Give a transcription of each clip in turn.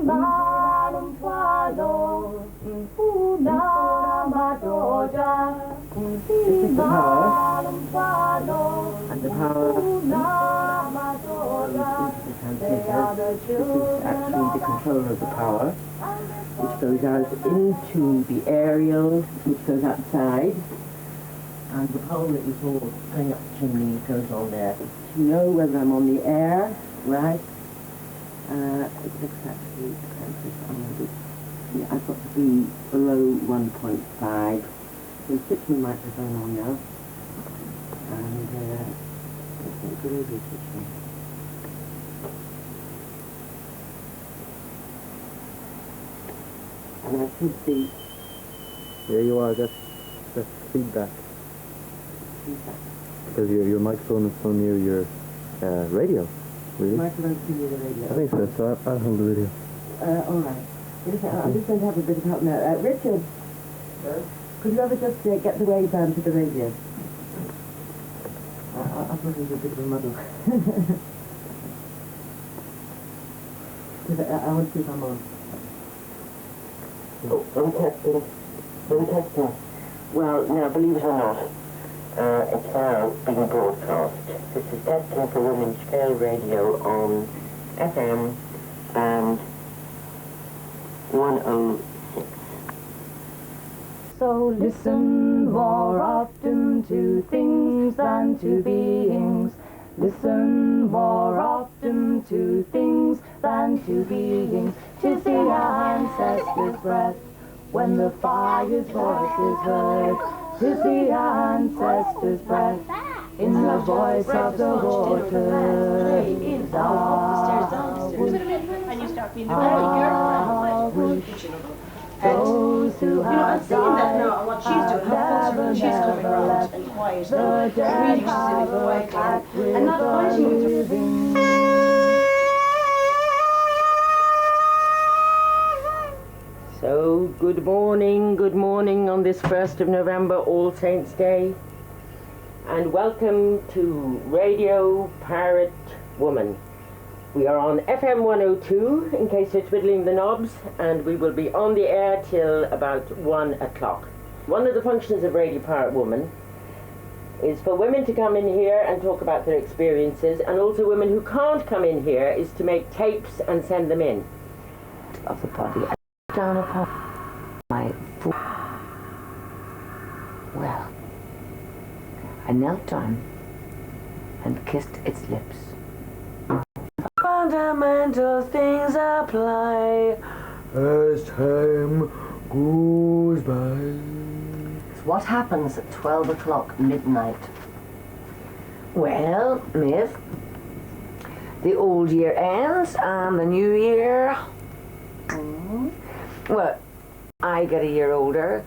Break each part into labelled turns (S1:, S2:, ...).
S1: And the power this is actually the controller of the power, which goes out into the aerial, which goes outside, and the pole that you saw going up the chimney goes on there. To know whether I'm on the air, right? It looks actually, I've got to be below 1.5. So switch my microphone on now, and let's go over this one. And I should be...
S2: There you are, that's feedback. Because your microphone is so near your radio, really?
S1: Microphone's too near the radio.
S2: I think so, so I'll hold the video.
S1: Alright. I'm just going to have a bit of help now. Richard, could you ever just get the wave down to the radio? I'll put it in a bit of a muddle. I want to see if I'm on. Oh, I'm testing. Well, now, believe it or not, it's now being broadcast. This is testing for Women's Scale Radio on FM and 106.
S3: So listen more often to things than to beings. Listen more often to things than to beings. To see our ancestors' breath when the fire's voice is heard. To see our ancestors' breath in the voice of the water.
S4: And you start being very careful.
S3: Those who
S4: I'm seeing that now, what she's doing, how close she's coming around and quiet. Really, she's sitting quietly and not fighting with her.
S1: So, good morning on this 1st of November, All Saints' Day. And welcome to Radio Pirate Woman. We are on FM 102, in case you're twiddling the knobs, and we will be on the air till about 1 o'clock. One of the functions of Radio Pirate Woman is for women to come in here and talk about their experiences, and also women who can't come in here is to make tapes and send them in. Of the body, down upon my foot. Well, I knelt down and kissed its lips. Fundamental things apply as time goes by.
S5: What happens at 12 o'clock midnight?
S1: Well, Miss, the old year ends and the new year. Well, I get a year older.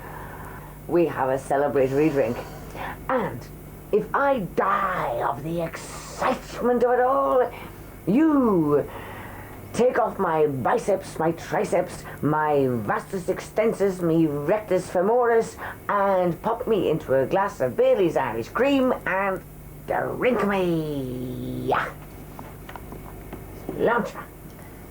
S1: We have a celebratory drink. And if I die of the excitement of it all, you take off my biceps, my triceps, my vastus extensus, my rectus femoris, and pop me into a glass of Bailey's Irish Cream and drink me. Cilantro.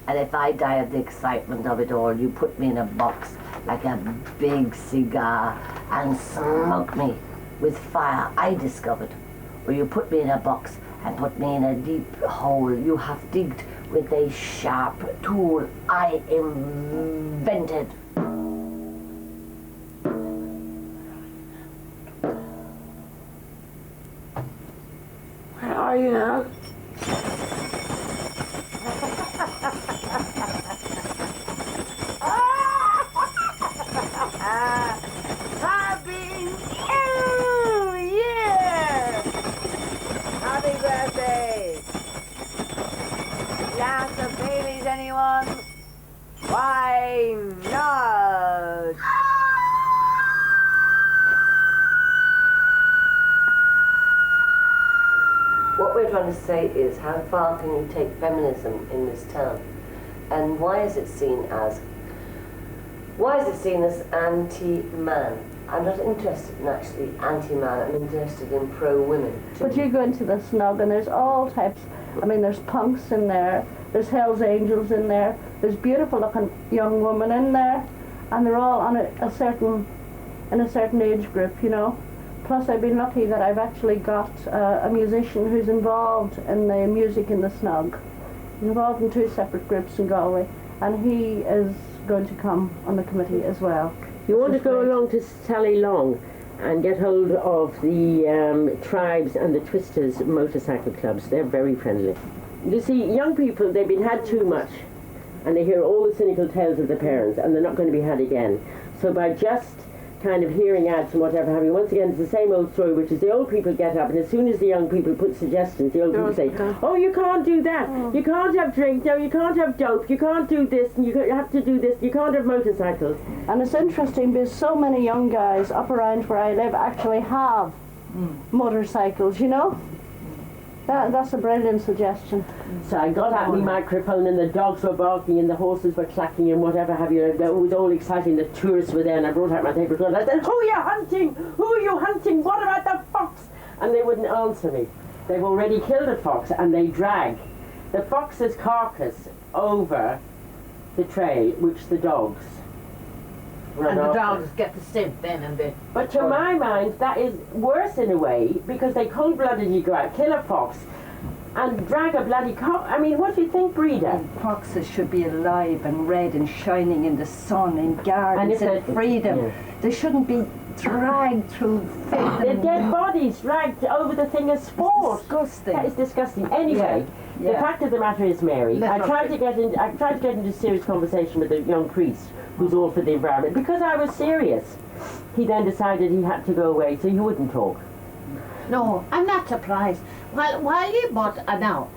S5: And if I die of the excitement of it all, you put me in a box like a big cigar and smoke me with fire I discovered. Or you put me in a box and put me in a deep hole you have digged with a sharp tool I invented.
S1: Where are you now? Happy New Year! Happy birthday! Glass of Bailey's, anyone? Why not?
S5: What we're trying to say is, how far can you take feminism in this town? And why is it seen as anti-man? I'm not interested in actually anti-man, I'm interested in pro-women.
S3: But you go into the snug and there's all types I mean, there's punks in there, there's Hell's Angels in there, there's beautiful looking young women in there, and they're all on a certain age group, you know. Plus I've been lucky that I've actually got a musician who's involved in the music in the Snug. He's involved in 2 separate groups in Galway, and he is going to come on the committee as well.
S1: You want to go along to Sally Long and get hold of the Tribes and the Twisters motorcycle clubs. They're very friendly. You see, young people, they've been had too much, and they hear all the cynical tales of their parents, and they're not going to be had again. So by just kind of hearing ads and whatever have you, once again it's the same old story, which is the old people get up, and as soon as the young people put suggestions, the old people say, oh, you can't do that, you can't have drink, no, you can't have dope, you can't do this, and you have to do this, you can't have motorcycles.
S3: And it's interesting because so many young guys up around where I live actually have motorcycles, you know. That's a brilliant suggestion.
S1: So I got out my microphone, and the dogs were barking and the horses were clacking and whatever have you. It was all exciting. The tourists were there, and I brought out my tape recorder. I said, who are you hunting? Who are you hunting? What about the fox? And they wouldn't answer me. They've already killed a fox, and they drag the fox's carcass over the trail, which the dogs run
S6: And the
S1: after.
S6: dogs get the scent then, and they...
S1: But to my mind, that is worse in a way, because they cold-bloodedly go out, kill a fox, and drag a bloody cock. I mean, what do you think, breeder?
S7: Foxes should be alive and red and shining in the sun, in gardens,
S1: And
S7: in
S1: if
S7: freedom.
S1: yeah.
S7: They shouldn't be dragged through filth
S1: The
S7: and
S1: dead bodies dragged over the thing as sport.
S7: disgusting.
S1: That is disgusting. Anyway, the fact of the matter is, Mary, I tried to get into serious conversation with a young priest who's all for the environment, because I was serious. He then decided he had to go away, so he wouldn't talk.
S6: No, I'm not surprised. While you bought now,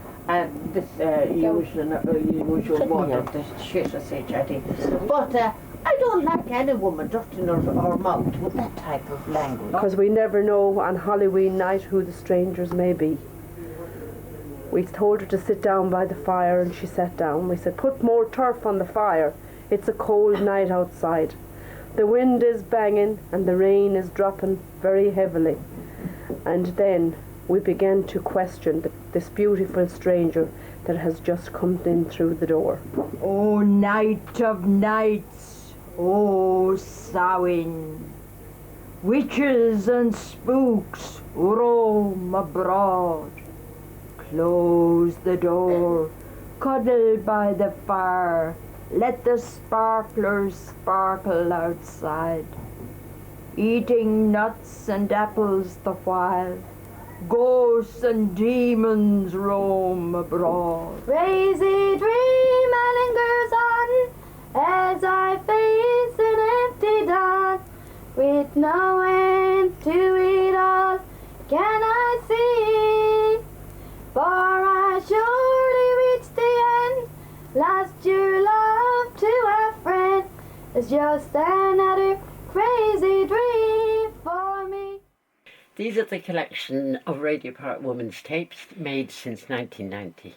S6: this usual water, this shit I say, Chatty, but I don't like any woman dusting her mouth with that type of language.
S8: Because we never know on Halloween night who the strangers may be. We told her to sit down by the fire, and she sat down. We said, put more turf on the fire. It's a cold night outside. The wind is banging and the rain is dropping very heavily. And then we began to question this beautiful stranger that has just come in through the door.
S7: Oh, night of nights, oh, Samhain, witches and spooks roam abroad. Close the door, cuddle by the fire, let the sparklers sparkle outside. Eating nuts and apples the while, ghosts and demons roam abroad.
S3: Crazy dream lingers on as I face an empty dawn. With no end to it all, can I see? For I surely reached the end. Lost your love to a friend. It's just another crazy dream for me.
S1: These are the collection of Radio Pirate Woman's tapes made since 1990.